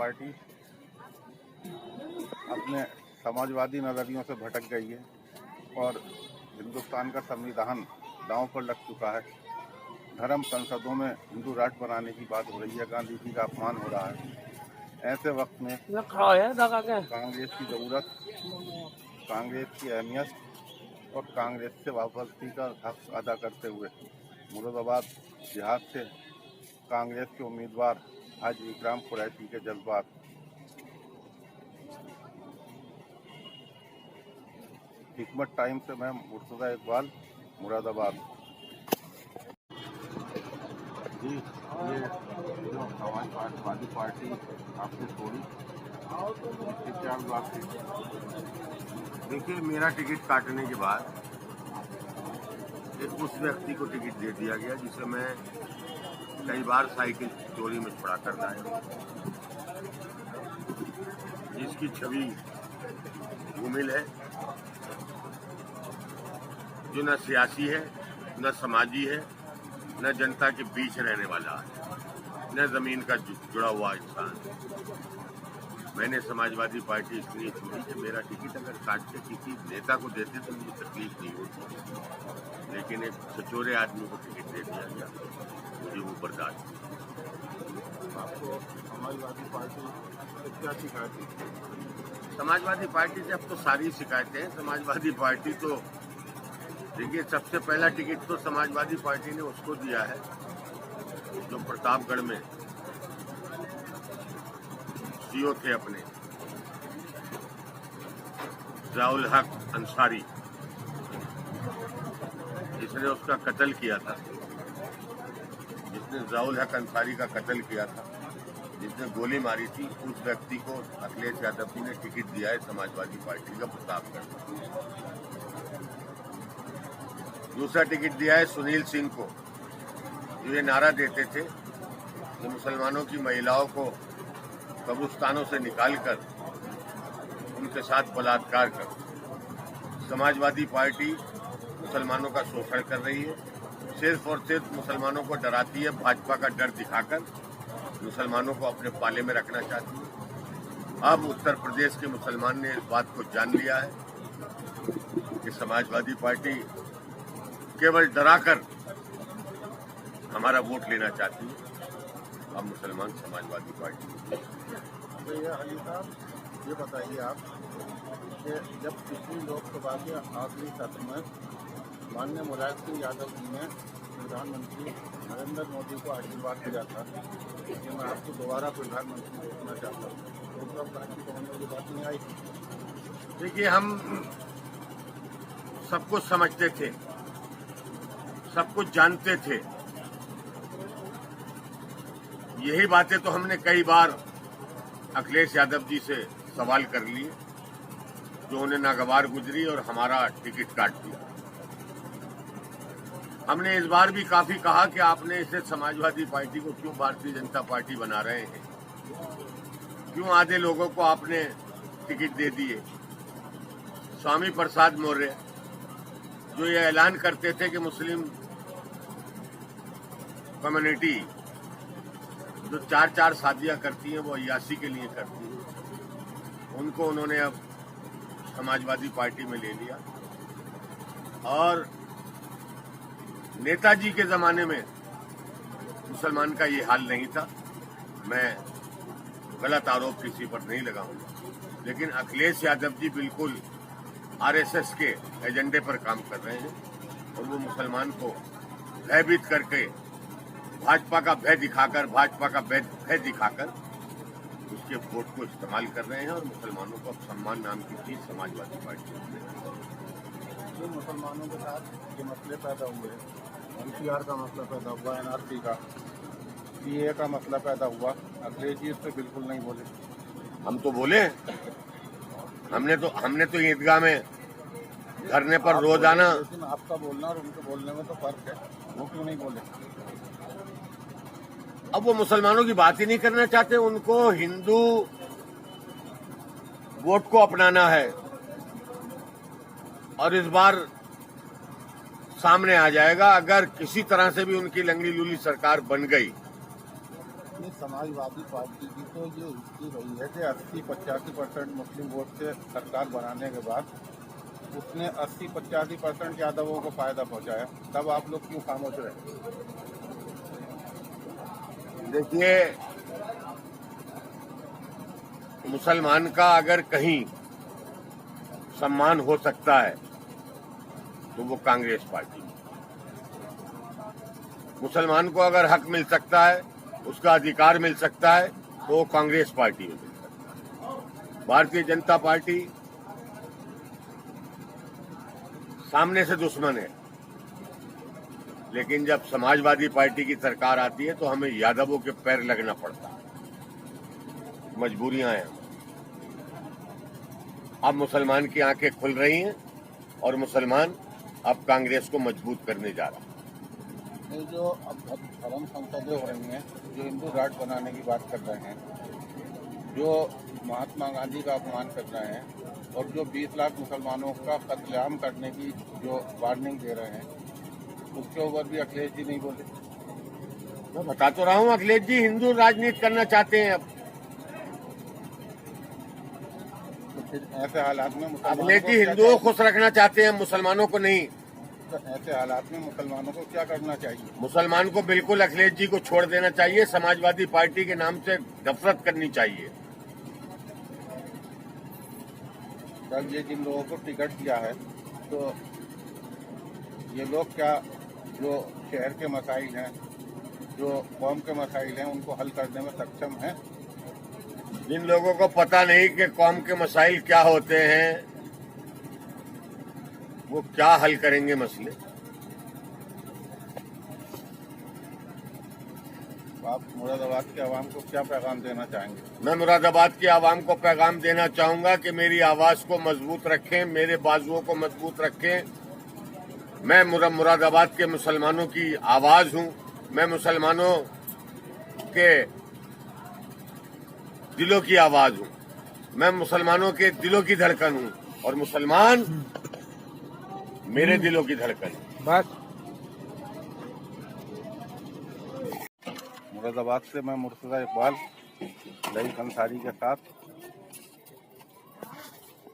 Party अपने समाजवादी नजरियों से भटक गई है और हिंदुस्तान का संविधान दांव पर लग चुका है। धर्म संसदों में हिंदू राष्ट्र बनाने की बात हो रही है, गांधी जी का अपमान हो रहा है। ऐसे वक्त में कांग्रेस की जरूरत, कांग्रेस की अहमियत और कांग्रेस से वापसी का हक अदा करते हुए मुरादाबाद देहात से कांग्रेस के उम्मीदवार हाजी इकराम कुरैशी के जज्बात। हिकमत टाइम से मैं मुर्तजा इकबाल, मुरादाबाद। जी, ये जो समाजवादी पार्टी आपने छोड़ी, इसके क्या बात थी? देखिए, मेरा टिकट काटने के बाद उस व्यक्ति को टिकट दे दिया गया जिसे मैं कई बार साइकिल चोरी में छुड़ा कर लाया, जिसकी छवि धूमिल है, जो न सियासी है, न समाजी है, न जनता के बीच रहने वाला है, न जमीन का जुड़ा हुआ इंसान। मैंने समाजवादी पार्टी इसलिए छोड़ी कि मेरा टिकट अगर काट के किसी नेता को देते तो मुझे तकलीफ नहीं होती, लेकिन एक छचोरे आदमी को टिकट दे दिया गया, मुझे वो बर्दाश्त नहीं। आपको समाजवादी पार्टी से क्या शिकायत थी? समाजवादी पार्टी से अब तो सारी शिकायतें हैं। समाजवादी पार्टी तो देखिए, सबसे पहला टिकट तो समाजवादी पार्टी ने उसको दिया है जो प्रतापगढ़ में सीओ थे अपने, ज़ियाउल हक अंसारी, जिसने उसका कत्ल किया था, जिसने ज़ियाउल हक अंसारी का कत्ल किया था, जिसने गोली मारी थी, उस व्यक्ति को अखिलेश यादव जी ने टिकट दिया है समाजवादी पार्टी का प्रतापगढ़। दूसरा टिकट दिया है सुनील सिंह को, जो ये नारा देते थे कि मुसलमानों की महिलाओं को कब्रिस्तानों से निकालकर उनके साथ बलात्कार कर। समाजवादी पार्टी मुसलमानों का शोषण कर रही है, सिर्फ और सिर्फ मुसलमानों को डराती है, भाजपा का डर दिखाकर मुसलमानों को अपने पाले में रखना चाहती है। अब उत्तर प्रदेश के मुसलमान ने इस बात को जान लिया है कि समाजवादी पार्टी केवल डराकर हमारा वोट लेना चाहती है। अब मुसलमान समाजवादी पार्टी। तो अली साहब, ये बताइए आप कि जब पिछली लोकसभा के आखिरी सत्र में माननीय मुलायम सिंह यादव जी ने प्रधानमंत्री नरेंद्र मोदी को आशीर्वाद दिया था कि मैं आपको दोबारा प्रधानमंत्री देखना चाहता हूँ, तो उस वक्त आपकी कमेंट की बात नहीं आई? देखिए, हम सब कुछ समझते थे, सब कुछ जानते थे। यही बातें तो हमने कई बार अखिलेश यादव जी से सवाल कर लिए, जो उन्हें नागवार गुजरी और हमारा टिकट काट दिया। हमने इस बार भी काफी कहा कि आपने इसे समाजवादी पार्टी को क्यों भारतीय जनता पार्टी बना रहे हैं, क्यों आधे लोगों को आपने टिकट दे दिए। स्वामी प्रसाद मौर्य जो ये ऐलान करते थे कि मुस्लिम कम्युनिटी जो 4-4 शादियां करती हैं वो अय्याशी के लिए करती हैं, उनको उन्होंने अब समाजवादी पार्टी में ले लिया। और नेताजी के जमाने में मुसलमान का ये हाल नहीं था। मैं गलत आरोप किसी पर नहीं लगाऊंगा, लेकिन अखिलेश यादव जी बिल्कुल आरएसएस के एजेंडे पर काम कर रहे हैं और वो मुसलमान को भयभीत करके, भाजपा का भय दिखाकर, उसके वोट को इस्तेमाल कर रहे हैं और मुसलमानों को अब सम्मान नाम की चीज समाजवादी पार्टी जो मुसलमानों के साथ ये मसले पैदा हुए, एनपीआर का मसला पैदा हुआ, एनआरसी का, सीए का मसला पैदा हुआ, अखिलेश जी इस पर बिल्कुल नहीं बोले। हम तो बोले, हमने तो ईदगाह में धरने पर रोजाना। लेकिन आपका बोलना और उनके बोलने में तो फर्क है, वो क्यों नहीं बोले? अब वो मुसलमानों की बात ही नहीं करना चाहते, उनको हिंदू वोट को अपनाना है। और इस बार सामने आ जाएगा, अगर किसी तरह से भी उनकी लंगड़ी लूली सरकार बन गई अपनी समाजवादी पार्टी की तो ये हिस्ट्री रही है कि 80-85% मुस्लिम वोट से सरकार बनाने के बाद उसने 80-85% यादवों को फायदा पहुंचाया, तब आप लोग क्यों खामोश रहे? देखिए, मुसलमान का अगर कहीं सम्मान हो सकता है तो वो कांग्रेस पार्टी। मुसलमान को अगर हक मिल सकता है, उसका अधिकार मिल सकता है, तो वो कांग्रेस पार्टी में मिल सकता है। भारतीय जनता पार्टी सामने से दुश्मन है, लेकिन जब समाजवादी पार्टी की सरकार आती है तो हमें यादवों के पैर लगना पड़ता है, मजबूरियां हैं। अब मुसलमान की आंखें खुल रही हैं और मुसलमान अब कांग्रेस को मजबूत करने जा रहा है। ये जो अब धर्म संसदें हो रही हैं, जो हिंदू राष्ट्र बनाने की बात कर रहे हैं, जो महात्मा गांधी का अपमान कर रहे हैं और जो 20 लाख मुसलमानों का कत्लेआम करने की जो वार्निंग दे रहे हैं, उसके ऊपर भी अखिलेश जी नहीं बोले। मैं बता तो रहा हूँ, अखिलेश जी हिंदू राजनीति करना चाहते हैं। अब तो फिर ऐसे हालात में अखिलेश जी हिंदुओं को खुश रखना चाहते हैं, मुसलमानों को नहीं। तो ऐसे हालात में मुसलमानों को क्या करना चाहिए? मुसलमान को बिल्कुल अखिलेश जी को छोड़ देना चाहिए, समाजवादी पार्टी के नाम से नफरत करनी चाहिए। तब ये जिन लोगों को टिकट दिया है, तो ये लोग क्या जो शहर के मसाइल हैं, जो कौम के मसाइल हैं, उनको हल करने में सक्षम हैं? जिन लोगों को पता नहीं कि कौम के मसाइल क्या होते हैं, वो क्या हल करेंगे मसले। आप मुरादाबाद के आवाम को क्या पैगाम देना चाहेंगे? मैं मुरादाबाद की आवाम को पैगाम देना चाहूंगा कि मेरी आवाज को मजबूत रखें, मेरे बाजुओं को मजबूत रखें। मैं मुरादाबाद के मुसलमानों की आवाज हूं, मैं मुसलमानों के दिलों की आवाज हूं, मैं मुसलमानों के दिलों की धड़कन हूं और मुसलमान मेरे दिलों की धड़कन। बस मुरादाबाद से मैं मुर्तजा इकबाल, रईस अंसारी के साथ